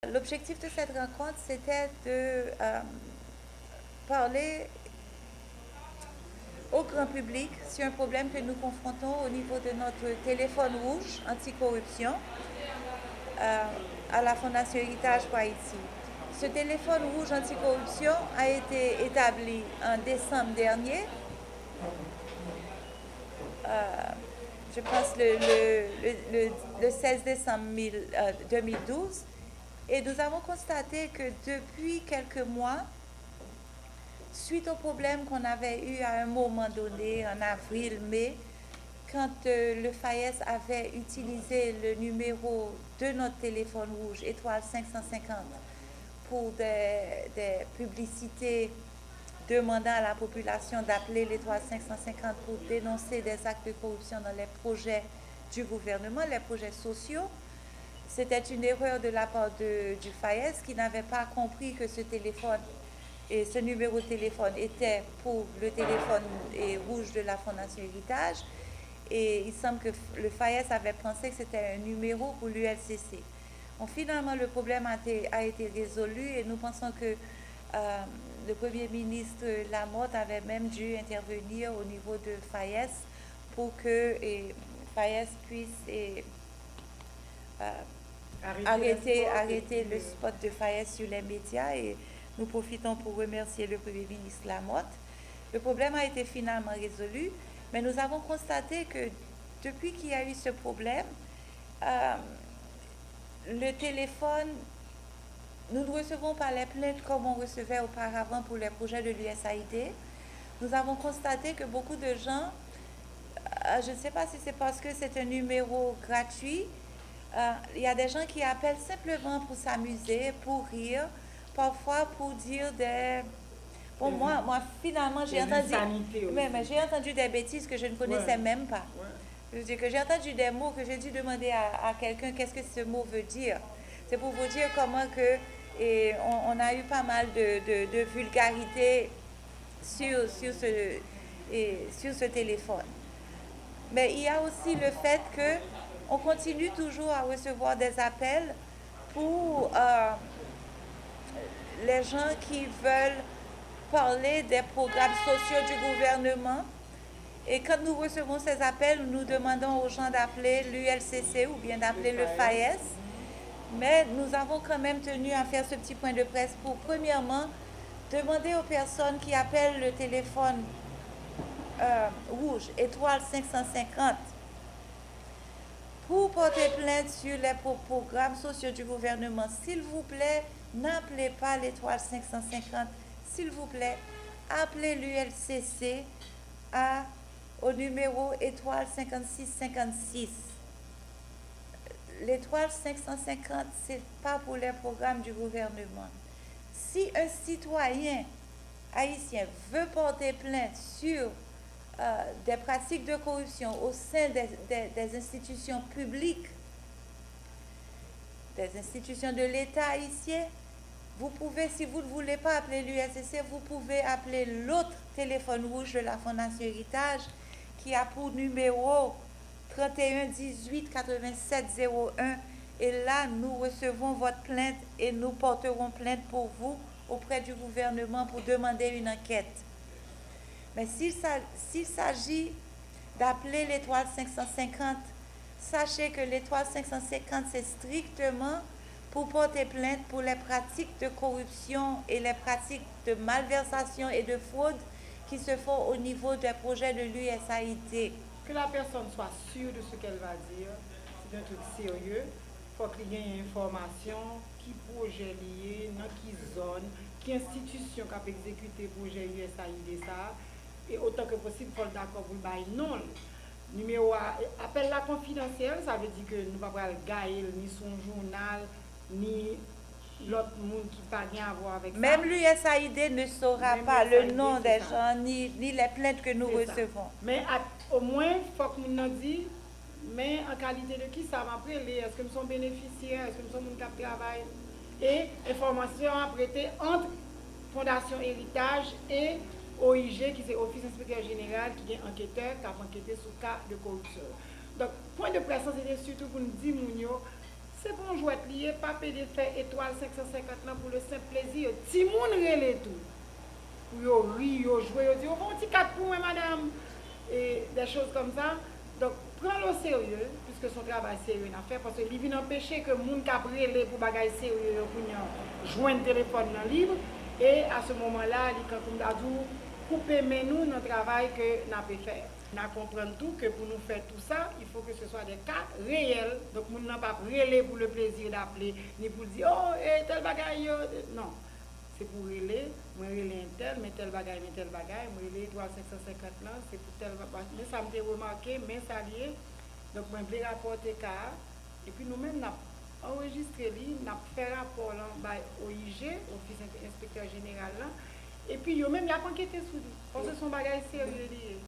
L'objectif de cette rencontre, c'était de parler au grand public sur un problème que nous confrontons au niveau de notre téléphone rouge anticorruption à la Fondation Héritage pour Haïti. Ce téléphone rouge anticorruption a été établi en décembre dernier, je pense le 16 décembre 2012, et nous avons constaté que depuis quelques mois, suite au problème qu'on avait eu à un moment donné, en avril, mai, quand le FAES avait utilisé le numéro de notre téléphone rouge, étoile 550, pour des publicités demandant à la population d'appeler l'étoile 550 pour dénoncer des actes de corruption dans les projets du gouvernement, les projets sociaux. C'était une erreur de la part du FAES qui n'avait pas compris que ce téléphone et ce numéro de téléphone était pour le téléphone rouge de la Fondation Héritage. Et il semble que le FAES avait pensé que c'était un numéro pour l'ULCC. Bon, finalement, le problème a été résolu et nous pensons que le Premier ministre Lamotte avait même dû intervenir au niveau de FAES pour que FAES puisse arrêter le spot de FAES sur les médias, et nous profitons pour remercier le Premier ministre Lamotte. Le problème a été finalement résolu, mais nous avons constaté que depuis qu'il y a eu ce problème, le téléphone, nous ne recevons pas les plaintes comme on recevait auparavant pour les projets de l'USAID. Nous avons constaté que beaucoup de gens, je ne sais pas si c'est parce que c'est un numéro gratuit, il y a des gens qui appellent simplement pour s'amuser, pour rire, parfois pour dire des... Bon, moi finalement, j'ai entendu... Mais j'ai entendu des bêtises que je ne connaissais même pas. Je veux dire que j'ai entendu des mots que j'ai dû demander à quelqu'un qu'est-ce que ce mot veut dire. C'est pour vous dire comment que... on a eu pas mal de vulgarité sur ce téléphone. Mais il y a aussi le fait que on continue toujours à recevoir des appels pour les gens qui veulent parler des programmes sociaux du gouvernement. Et quand nous recevons ces appels, nous demandons aux gens d'appeler l'ULCC ou bien d'appeler le FAES. Mais nous avons quand même tenu à faire ce petit point de presse pour, premièrement, demander aux personnes qui appellent le téléphone rouge, étoile 550, pour porter plainte sur les programmes sociaux du gouvernement. S'il vous plaît, n'appelez pas l'étoile 550. S'il vous plaît, appelez l'ULCC au numéro étoile 5656. L'étoile 550, ce n'est pas pour les programmes du gouvernement. Si un citoyen haïtien veut porter plainte sur des pratiques de corruption au sein des institutions publiques, des institutions de l'État haïtien, vous pouvez, si vous ne voulez pas appeler l'USCC, vous pouvez appeler l'autre téléphone rouge de la Fondation Héritage qui a pour numéro 31 18 87 01. Et là, nous recevons votre plainte et nous porterons plainte pour vous auprès du gouvernement pour demander une enquête. Mais s'il s'agit d'appeler l'étoile 550, sachez que l'étoile 550, c'est strictement pour porter plainte pour les pratiques de corruption et les pratiques de malversation et de fraude qui se font au niveau des projets de l'USAID. Que la personne soit sûre de ce qu'elle va dire, c'est un truc sérieux. Il faut qu'il y ait une information qui projet lié, dans qui zone, qui institution qui a exécuté le projet USAID ça. Et autant que possible, il faut d'accord pour le bail non. Numéro appel la confidentiel, ça veut dire que nous ne pouvons pas le gagner ni son journal, ni l'autre monde qui n'a rien à voir avec ça. Même l'USAID ne saura pas le nom des gens, ni les plaintes que nous recevons. Mais au moins, il faut que nous dise, mais en qualité de qui ça m'a prêté, est-ce que nous sommes bénéficiaires, est-ce que nous sommes gens qui travaillent, et information à prêter entre Fondation Héritage et OIG, qui est Office Inspecteur Général, qui est enquêteur, qui a enquêté sur le cas de corruption. Donc, point de presse, c'était surtout pour nous dire, c'est pour un jouet lié, pas de faire étoile 550 là pour le simple plaisir. Si moun relè tout. Pour yo rire, yo jouer, yo dire, oh, petit 4 pour moi, madame. Et des choses comme ça. Donc, prends-le au sérieux, puisque son travail sérieux à faire, parce qu'il vient empêcher que les gens qui pour bagaille sérieux pour joindre le téléphone dans libre. Et à ce moment-là, il a dit, couper nous dans le travail que nous avons fait. Nous comprenons tout que pour nous faire tout ça, il faut que ce soit des cas réels. Donc, nous n'avons pas relais pour le plaisir d'appeler, ni pour dire, oh, tel bagaille, non. C'est pour relais, moi relais un tel, mais tel bagaille, moi relais 3550 là, c'est pour tel bagaille. Mais ça me fait remarquer, mais ça lié. Donc, moi, je vais rapporter cas. Et puis, nous-mêmes, nous avons enregistré, nous avons fait rapport là, au IG, Office inspecteur général là. Et puis, nous-mêmes, nous avons enquêté sur lui. Parce que son bagage sérieux.